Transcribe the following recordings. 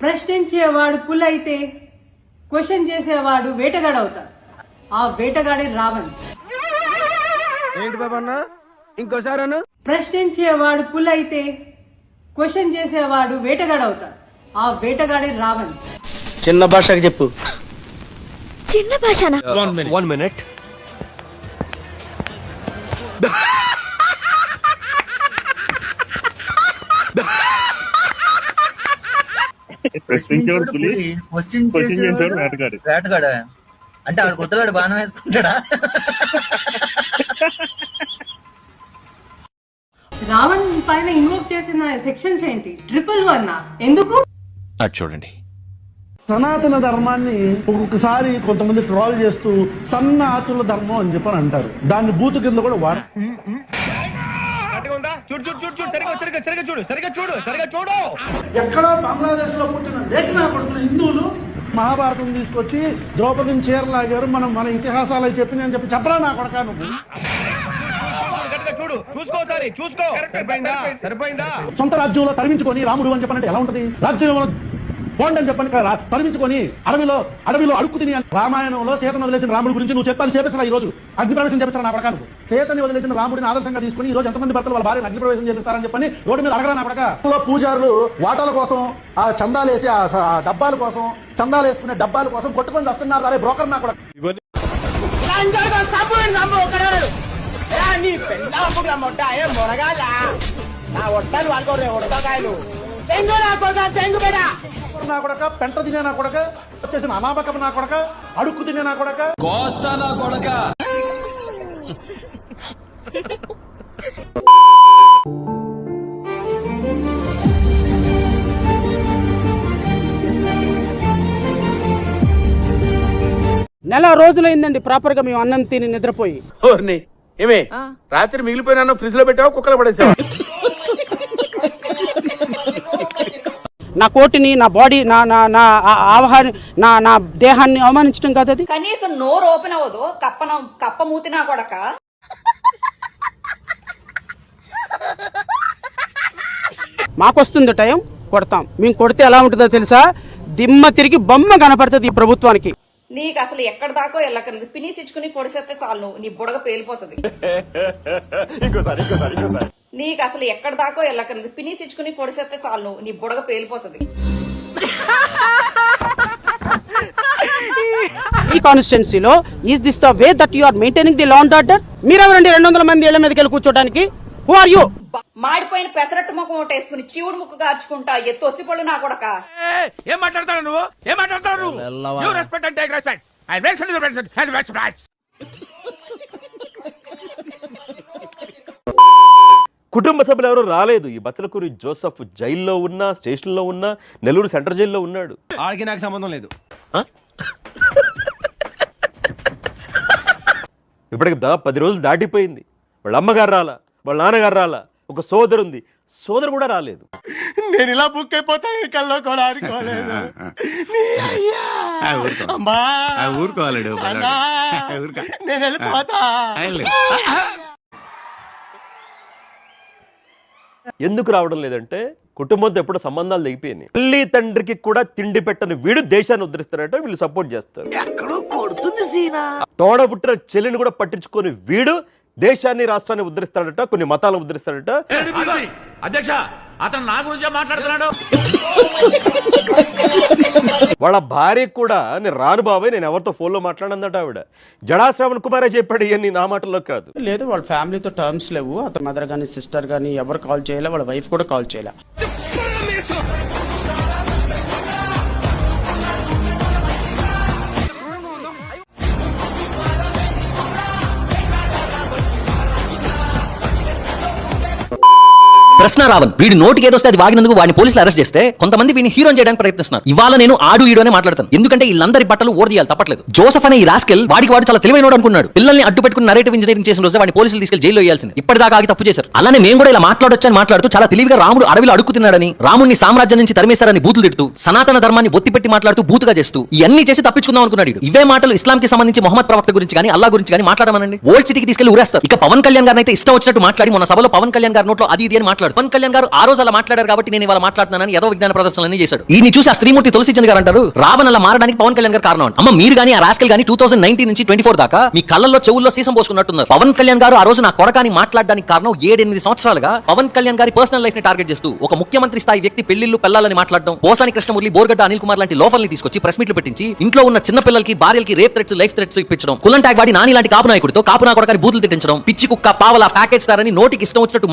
ప్రశ్నించేవాడు పులి అయితే క్వశ్చన్ చేసేవాడు వేటగాడవుతాడు. ఆ వేటగాడే రావణ్. ఏంటి బాబన్నా ఇంకోసారి అన్న. ప్రశ్నించేవాడు పులి అయితే క్వశ్చన్ చేసేవాడు వేటగాడవుతాడు. ఆ వేటగాడే రావణ్. చిన్న భాషకి చెప్పు. చిన్న భాషనా? 1 minute. వేటగాడ అంటే ఆడు కొత్తగాడు బాణం వేసుకుంటాడా? రావణ్ పైన ఇన్వోక్ చేసిన సెక్షన్స్ ఏంటి? 111 ఎందుకు? అది చూడండి. సనాతన ధర్మాన్ని ఒక్కొక్కసారి కొంతమంది ట్రోల్ చేస్తూ సన్నాతుల ధర్మం అని చెప్పని అంటారు. దాన్ని బూతు కింద కూడా వాడు. ఎక్కడ బంగ్లాదేశ్ లో పుట్టిన లేఖనా కొడుకున్న హిందువులు మహాభారతం తీసుకొచ్చి ద్రౌపదిని చీరలాగారు. మనం మన ఇతిహాసాలు అవి చెప్పిన అని చెప్పి చెప్పరా నా కొడకా నువ్వు? సొంత రాజ్యంలో తరిమించుకొని రాముడు అని చెప్పనంటే ఎలా ఉంటది? రాజ్యంలో పోండని చెప్పని తరిమించుకొని అడవిలో అడుక్కు తిని. రామాయణంలో సీతను వదిలేసిన రాముడి గురించి నువ్వు చెప్పాలి, చేపించరా? ఈ రోజు అగ్నిప్రవేశం చేపించరా నా పడక? సీతని వదిలేసిన రాముడిని ఆదర్శంగా తీసుకుని ఈ రోజు ఎంతమంది భర్తలు వాళ్ళ భార్యను అగ్నిప్రవేశం చేపిస్తారని చెప్పని రోడ్డు మీద అడగరా నా పడక? పూజారులు వాటాల కోసం ఆ చందాలేసి ఆ డబ్బాల కోసం చందాలు వేసుకునే డబ్బాల కోసం కొట్టుకొని వస్తున్నారు. అరే బ్రోకర్ నా కూడా. నా కొడక పెంట తినే నా కొడక వచ్చేసిన అనామకం నా కొడక అడుక్కు తినే నా కొడక కోస్తా నా కొడక. నెల రోజులైందండి ప్రాపర్ గా మేము అన్నం తిని నిద్రపోయి. ఏమే రాత్రి మిగిలిపోయినా ఫ్రిడ్జ్ లో పెట్టావా కుక్కలు పడేసావా? నా కోటిని, నా బాడీ, నా నా నా ఆహార నా నా దేహాన్ని అవమానించడం కాదు అది. కనీసం నోరు ఓపెన్ అవ్వదు. కప్ప మూతినా కొడక. మాకొస్తుంది టైం, కొడతాం. మేము కొడితే ఎలా ఉంటుందో తెలుసా? దిమ్మ తిరిగి బొమ్మ కనపడుతుంది ఈ ప్రభుత్వానికి. నీకు అసలు ఎక్కడ దాకో వెళ్ళకలేదు. పినీస్ ఇచ్చుకుని పొడిసేస్తే చాలు, నువ్వు నీ బుడగ పేలిపోతుంది. నీకు అసలు ఎక్కడ దాకో వెళ్ళకలేదు. పినీస్ ఇచ్చుకుని పొడిసేస్తే చాలు, నువ్వు నీ బుడగ పేలిపోతుంది. ఈ కాన్స్టిట్యున్సీలో is this the way that you are maintaining the law and order? మీరెవరండి 200 మంది ఇళ్ల మీదకి వెళ్ళి కూర్చోడానికి? Who are you? మాడిపోయిన పెసరట్టు ముఖం ఒకటి వేసుకుని చీవుడు ముక్కు కార్చుకుంటా ఎత్తొసి పళ్ళు నా కొడక. ఏం మాట్లాడతావు నువ్వు? ఏం మాట్లాడతావు నువ్వు? You respect and take respect. I respect. కుటుంబ సభ్యులు ఎవరు రాలేదు. ఈ బచ్చలకూరి జోసఫ్ జైల్లో ఉన్నా, స్టేషన్లో ఉన్నా, నెల్లూరు సెంట్రల్ జైల్లో ఉన్నాడు. ఆడికి నాకు సంబంధం లేదు. ఇప్పటికి దాదాపు 10 రోజులు దాటిపోయింది. వాళ్ళ అమ్మగారు రాలా, వాళ్ళ నాన్నగారు రాలా, ఒక సోదరు ఉంది, సోదరు కూడా రాలేదు. నేను ఇలా బుక్ అయిపోతాను కల్లో కూడా ఆడుకోలేదు. నేను వెళ్ళిపోతా. ఎందుకు రావడం లేదంటే కుటుంబంతో ఎప్పుడో సంబంధాలు తెగిపోయినాయి. తల్లి తండ్రికి కూడా తిండి పెట్టని వీడు దేశాన్ని ఉద్ధరిస్తారట, వీళ్ళు సపోర్ట్ చేస్తారు. తోడ పుట్టిన చెల్లిని కూడా పట్టించుకొని వీడు దేశాన్ని, రాష్ట్రాన్ని ఉద్ధరిస్తాడట, కొన్ని మతాలను ఉద్ధరిస్తాడట. అధ్యక్ష అతను నా గురించే మాట్లాడుతున్నాడు. వాళ్ళ భార్య కూడా నేను రాను బాబాయ్, నేను ఎవరితో ఫోన్లో మాట్లాడిందట ఆవిడ. జడా శ్రవణ్ కుమారే చెప్పాడు ఇవన్నీ, నా మాటల్లో కాదు. లేదు, వాళ్ళ ఫ్యామిలీతో టర్మ్స్ లేవు. అతని మదర్ గానీ సిస్టర్ గానీ ఎవరు కాల్ చేయలే, వాళ్ళ వైఫ్ కూడా కాల్ చేయలే. ప్రశ్న రావణ్ వీడి నోటికి ఏదొస్తే అది వాగినందుకు వాడిని పోలీసులు అరెస్ట్ చేస్తే కొంతమంది వీడిని హీరోని చేయడానికి ప్రయత్నిస్తున్నారు. ఇవాళ నేను ఆడు ఈడోనే మాట్లాడతాను, ఎందుకంటే వీళ్ళందరి బట్టలు ఓడదీయాలి, తప్పట్లేదు. జోసఫ్ అనే ఈ రాస్కెల్ వాడికి వాడు చాలా తెలివైనోడు అనుకున్నాడు. పిల్లల్ని అడ్డు పెట్టుకుని నరేటివ్ ఇంజనీరింగ్ చేసిన రోజు వాడిని పోలీసులు తీసుకెళ్లి జైల్లో వేయాల్సింది. ఇప్పటిదాకా ఆగి తప్పు చేశారు. అలానే మేము కూడా ఇలా మాట్లాడొచ్చని మాట్లాడుతూ చాలా తెలివిగా రాముడు అడవిలో అడుక్కుతున్నాడని, రాముడిని సామ్రాజ్యం నుంచి తరిమేశారని బూతులు తిడుతూ, సనాతన ధర్మాన్ని ఒత్తిపెట్టి మాట్లాడుతూ బూతుగా చేస్తూ ఇవన్నీ చేసి తప్పించుకుందాం అనుకున్నాడు. ఇవే మాటలు ఇస్లాంకి సంబంధించి మొహమ్మద్ ప్రవక్త గురించి కానీ అల్లా గురించి కానీ మాట్లాడమనండి, ఓల్డ్ సిటీకి తీసుకెళ్లి ఊరేస్తారు. ఇక పవన్ కళ్యాణ్ గారిని అయితే ఇష్టం వచ్చినట్టు మాట్లాడి మొన్న సభలో పవన్ కళ్యాణ్ గారి నోట్లో అది ఇది అని మాట్లాడుతూ మాట్లాడు. పవన్ కళ్యాణ్ గారు ఆ రోజు అలా మాట్లాడారు కాబట్టి నేను ఇవాళ మాట్లాడుతున్నానని ఏదో విజ్ఞాన ప్రదర్శనలన్నీ చేశాడు. ఈ చూసి ఆ స్త్రీమూర్తి తులసి చంద్ గారు అంటారు రావణ్ అలా మారడానికి పవన్ కళ్యాణ్ గారు కారణం. అమ్మ మీరు గానీ ఆ రాస్కల్ గానీ 2019 నుంచి 24 దాకా మీ కళ్ళల్లో చెవుల్లో సీసం పోసుకున్నట్టున్నారు. పవన్ కళ్యాణ్ గారు ఆ రోజు నా కొడకాని మాట్లాడడానికి కారణం 7-8 సంవత్సరాలుగా పవన్ కళ్యాణ్ గారి పర్సనల్ లైఫ్ ని టార్గెట్ చేస్తూ ఒక ముఖ్యమంత్రి స్థాయి వ్యక్తి పెళ్లిళ్లు పెళ్లాలని మాట్లాడడం, పోసాని కృష్ణమురళి, బోర్గడ్డ అనిల్ కుమార్ లాంటి లోఫల్ని తీసుకొచ్చి ప్రెస్ మీట్లు పెట్టించి ఇంట్లో ఉన్న చిన్న పిల్లలకి భార్యలకి రేప్ థ్రెట్స్, లైఫ్ థ్రెట్స్ ఇప్పించడం, కులం ట్యాగ్ వాడి నాని లాంటి కాపు నాయకుడితో కాపు నా కొడకాని బూతులు తిట్టించడం, పిచ్చి కుక్క పావల ప్యాకేజ్ స్టార్ అని నోటికి ఇష్టం వచ్చినట్టు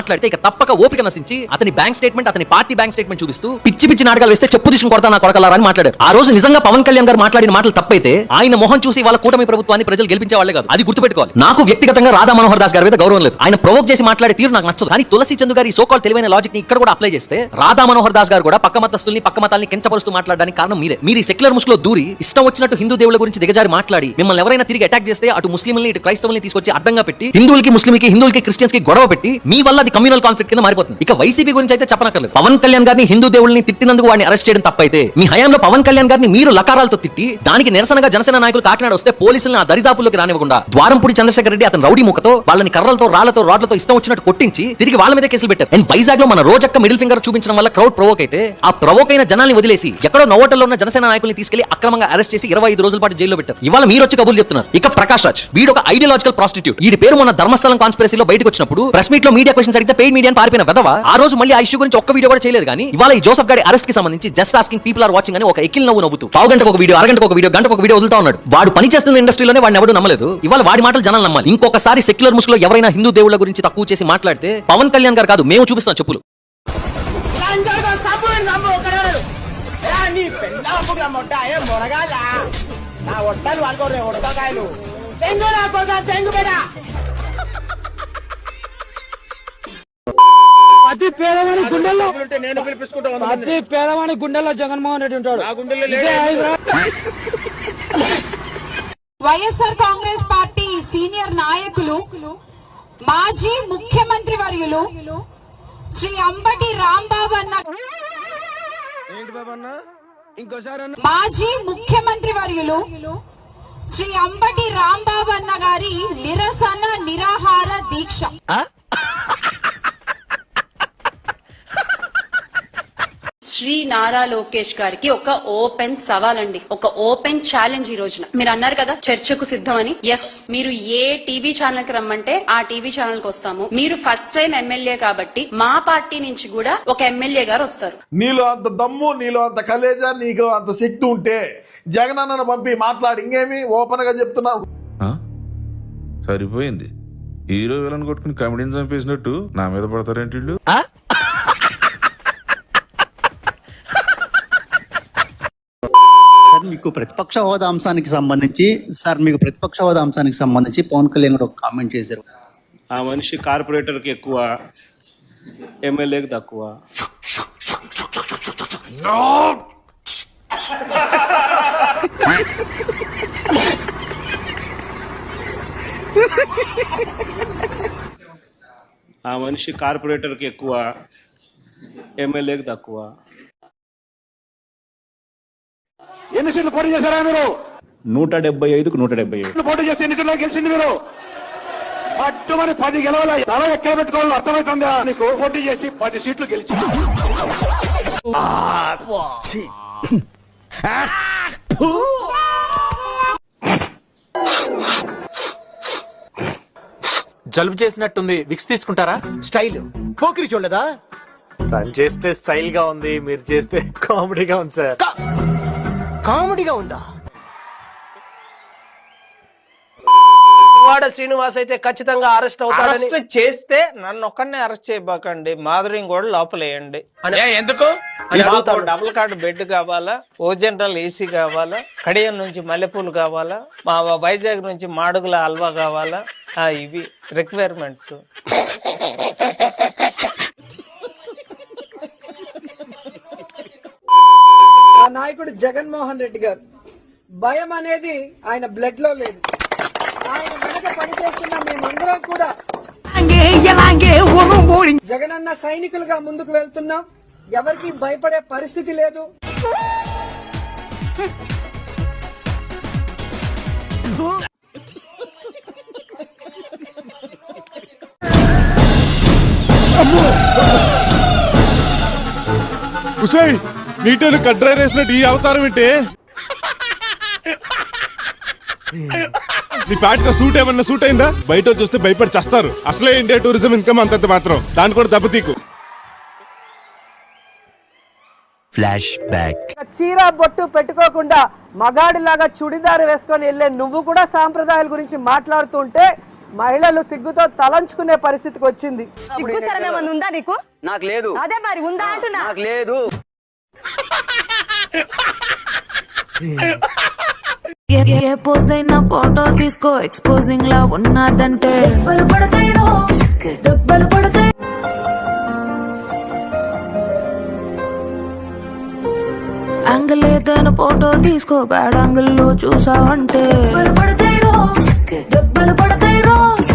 మాట్లాడితే ఇక తప్పక ఓపిక నశించి అతని బ్యాంక్ స్టేట్మెంట్, అతని పార్టీ బ్యాంక్ స్టేట్మెంట్ చూపిస్తూ పిచ్చి నాటకాలు వేస్తే చెప్పు తీసుకుని కొడతా నా కొడకలారా అని మాట్లాడారు. ఆ రోజు నిజంగా పవన్ కళ్యాణ్ గారు మాట్లాడిన మాటలు తప్పైతే ఆయన మొహం చూసి వాళ్ళ కూటమి ప్రభుత్వాన్ని ప్రజలు గెలిపించే వాళ్ళే కాదు. అది గుర్తుపెట్టుకోవాలి. నాకు వ్యక్తిగతంగా రాధా మనోహర్ దాస్ గారి మీద గౌరవం లేదు. ఆయన ప్రొవోక్ చేసి మాట్లాడే తీరు నాకు నచ్చదు. కానీ తులసి చంద్ గారి సోకాల్ తెలివైన లాజిక్ ని ఇక్కడ కూడా అప్లై చేస్తే రాధా మనోహర్ దాస్ గారు కూడా పక్క మతస్థుల్ని, పక్క మతాల్ని కించపరుస్తూ మాట్లాడడానికి కారణం మీరే. మీరు ఈ సెక్యులర్ ముసుగులో దూరి ఇష్టం వచ్చినట్టు హిందూ దేవుళ్ళ గురించి దిగజారి మాట్లాడి మిమ్మల్ని ఎవరైనా తిరిగి అటాక్ చేస్తే అటు ముస్లింలని ఇటు క్రైస్తవుల్ని తీసుకొచ్చి అడ్డంగా పెట్టి హిందువులకి, ముస్లింకి, హిందువులకి, క్రిస్టియన్స్ కి గొడవ పెట్టి మీ వల్ల అది కమ్యూనల్ కాన్ఫ్లిక్ట్ కింద మారిపోతుంది. ఇక వైసీపీ గురించి అయితే చెప్పనక్కర్లేదు. పవన్ కళ్యాణ్ గారిని హిందూ దేవుళ్ళని తిట్టినందుకు వాడిని అరెస్ట్ చేయడం తప్పైతే మీ హయాంలో పవన్ కళ్యాణ్ గారిని మీరు లకారాలతో తిట్టి దానికి నిరసనగా జనసేన నాయకులు కాకినాడ వస్తే పోలీసులను ఆ దరిదాపుల్లోకి రానివ్వకుండా ద్వారంపూడి చంద్రశేఖర్ రెడ్డి అతను రౌడీ ముఖతో వాళ్ళని కర్రలతో, రాళ్లతో, రాడ్లతో ఇష్టం వచ్చినట్టు కొట్టించి తిరిగి వాళ్ళ మీద కేసులు పెట్టారు. అండ్ వైజాగ్ లో మన రోజక్క మిడిల్ ఫింగర్ చూపించడం వల్ల క్రౌడ్ ప్రొవోక్ అయితే ఆ ప్రొవోక్ అయిన జనాల్ని వదిలేసి ఎక్కడో నోవటల్లో ఉన్న జనసేన నాయకుల్ని తీసుకెళ్లి అక్రమంగా అరెస్ట్ చేసి 25 రోజుల పాటు జైల్లో పెట్టారు. ఇవాళ మీరు వచ్చి కబుర్లు చెప్తున్నారు. ఇక ప్రకాష్ రాజ్ వీడు ఒక ఐడియాలజికల్ ప్రాస్టిట్యూట్. ఈ పేరు మొన్న ధర్మస్థలం కాన్స్పిరసీలో బయటకు వచ్చినప్పుడు ప్రెస్ మీట్ లో మీడియా క్వశ్చన్స్ అడిగితే పెయిడ్ మీడియాని పారిపోయిన వెధవ ఆ రోజు మళ్ళీ ఆ ఇష్యూ గురించి ఒక్క వీడియో కూడా చేయలేదు. కానీ ఇవాళ ఈ జోసెఫ్ గారి అరెస్ట్ కి సంబంధించి just asking people are watching అని ఒక ఎకిల్ నవ్వుతూ పావు గంటకు ఒక వీడియో, అరగంటకు ఒక వీడియో, గంటకు ఒక వీడియో వదులుతా ఉన్నాడు. వాడు పని చేస్తున్న ఇండస్ట్రీలోనే వాడిని ఎవరు నమ్మలేదు. ఇవాళ వాడి మాటలు జనాలు నమ్మాలి. ఇంకొకసారి సెక్యులర్ ముసుగులో ఎవరైనా హిందూ దేవుళ్ళ గురించి తక్కువ చేసి మాట్లాడితే పవన్ కళ్యాణ్ గారు కాదు మేము చూపిస్తాం చెప్పులు. ప్రతి పేదవాని గుండెల్లో ప్రతి పేదవాని గుండెల్లో జగన్మోహన్ రెడ్డి ఉంటాడు. వైఎస్ఆర్ కాంగ్రెస్ పార్టీ సీనియర్ నాయకులు మాజీ ముఖ్యమంత్రి వర్యులు శ్రీ అంబటి రాంబాబు అన్న మాజీ ముఖ్యమంత్రి వర్యులు శ్రీ అంబటి రాంబాబు అన్న గారి నిరసన నిరాహార దీక్ష శ్రీ నారా లోకేష్ గారికి ఒక ఓపెన్ సవాల్ అండి, ఒక ఓపెన్ ఛాలెంజ్ ఈ రోజున. మీరు అన్నారు కదా చర్చకు సిద్ధమని. ఎస్, మీరు ఏ టీవీ ఛానల్ కి రమ్మంటే ఆ టీవీ ఛానల్ కి వస్తాము. మీరు ఫస్ట్ టైం ఎమ్మెల్యే కాబట్టి మా పార్టీ నుంచి కూడా ఒక ఎమ్మెల్యే గారు వస్తారు. నీలో అంత దమ్ము, నీలో అంత కలేజా, నీకు అంత శక్తి ఉంటే జగన్ అన్నను పంపి మాట్లాడి ఇంకేమి ఓపెన్ గా చెప్తున్నావు. సరిపోయింది. హీరో విలన్ కొట్టుకుని కమెడీని చంపేసినట్టు నా మీద పడతారేంటి వీళ్ళు? మీకు ప్రతిపక్ష హోదా అంశానికి సంబంధించి పవన్ కళ్యాణ్ గారు ఒక కామెంట్ చేశారు. ఆ మనిషి కార్పొరేటర్కి ఎక్కువ, ఎమ్మెల్యేకి తక్కువ. ఆ మనిషి కార్పొరేటర్కి ఎక్కువ, ఎమ్మెల్యేకి తక్కువ. ఎన్ని సీట్లు పోటీ చేశారా మీరు? 175కు 175 పోటీ చేసి ఎన్ని సీట్లు గెలిచింది మీరు? పట్టుమని 10 గెలవాలి. తల ఎక్కడ పెట్టుకోవాలో అర్థమవుతుందా నీకు? పోటీ చేసి 10 సీట్లు గెలిచి జలుబు చేసినట్టుంది, విక్స్ తీసుకుంటారా? స్టైల్ పోకిరి చూడదా? తను చేస్తే స్టైల్ గా ఉంది, మీరు చేస్తే కామెడీగా ఉంది సార్. కామెడీగా ఉందా? వాడ శ్రీనివాస్ అయితే ఖచ్చితంగా అరెస్ట్ అవుతాడని. అరెస్ట్ చేస్తే నన్ను ఒక్కడనే అరెస్ట్ చేయబాకండి, మాధురిని కూడా లోపలేయండి. ఎందుకు? డబుల్ కార్డు బెడ్ కావాలా, ఓ జనరల్ ఏసీ కావాలా, కడియం నుంచి మల్లెపూలు కావాలా, మా వైజాగ్ నుంచి మాడుగుల హల్వా కావాలా, ఇవి రిక్వైర్మెంట్స్. నాయకుడు జగన్మోహన్ రెడ్డి గారు భయం అనేది ఆయన బ్లడ్ లో లేదు. ఆయన వెనక పనిచేస్తున్న మేమందరం కూడా జగనన్న సైనికులుగా ముందుకు వెళ్తున్నాం. ఎవరికి భయపడే పరిస్థితి లేదు. ఉసై నీటను కడ్రై వేసినట్టు ఈ అవతారం ఏంటి? నీ పాటిగా సూట్ ఏమన్నా సూట్ అయిందా? బయట చూస్తే భయపడి చేస్తారు. అసలే ఇండియా టూరిజం ఇన్కమ్ అంతంత మాత్రం, దాన్ని కూడా దెబ్బతీకు. Flash back. చీర బొట్టు పెట్టుకోకుండా మగాడిలాగా చుడిదారు వేసుకొని వెళ్ళే నువ్వు కూడా సాంప్రదాయాల గురించి మాట్లాడుతుంటే మహిళలు సిగ్గుతో తలంచుకునే పరిస్థితికి వచ్చింది. ఉందా నీకు? నాకు లేదు. అదే మరి ఉందా అంటున్నా. నాకు లేదు. ఏ పోజ్ అయినా ఫోటో తీసుకో, ఎక్స్పోజింగ్ లా ఉన్నదంటే దెబ్బలు పడతాయి. యాంగిల్ ఏదైనా ఫోటో తీసుకో, బ్యాడ్ యాంగిల్ లో చూసావంటే దెబ్బలు పడతాయి రోజ్.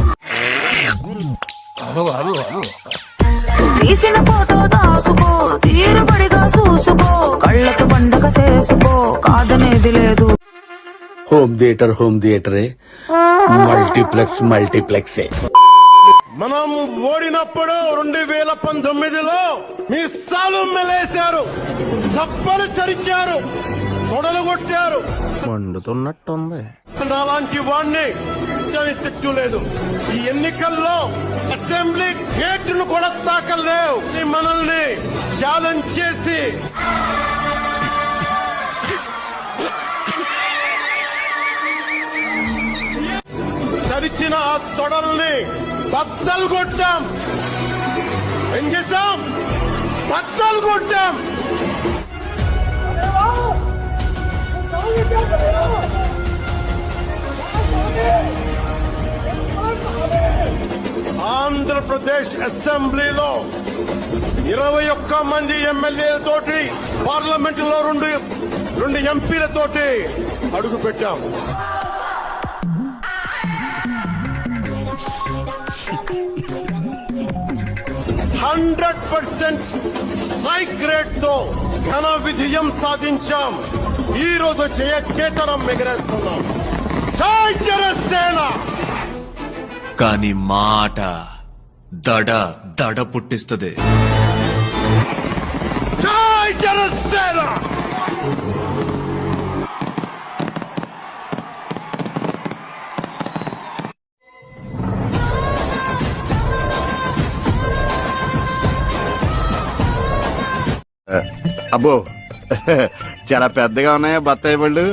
తీసిన ఫోటో దాసుకో, తీరుబడిగా చూసుకో, కళ్ళకు పండగ చేసుకో, కాదనేది లేదు. హోమ్ థియేటరే మల్టీప్లెక్స్. మనం ఓడినప్పుడు 2019లో మీ సాలు మెలేశారు, చప్పలు చరిచారు, తొడలు కొట్టారు. మండుతున్నట్టుంది. అలాంటి వాడిని తిట్టలేదు. ఈ ఎన్నికల్లో అసెంబ్లీ గేట్ను కూడా తాకలేవు. మనల్ని ఛాలెంజ్ చేసి చరిచిన ఆ తొడల్ని బద్దలు కొట్టాం. ఏం చేశాం? బద్దలు కొట్టాం. ఆంధ్రప్రదేశ్ అసెంబ్లీలో 21 మంది ఎమ్మెల్యేలతోటి, పార్లమెంటులో రెండు ఎంపీలతోటి అడుగు పెట్టాం. 100% స్ట్రైక్ రేట్ తో ఘన విజయం సాధించాం. ఈ రోజు కేతనం ఎగరేస్తున్నాం. జై జనసేన. కానీ మాట దడ పుట్టిస్తుంది. జై జనసేన. అబ్బో చాలా పెద్దగా ఉన్నాయా బత్తాయి పళ్ళు?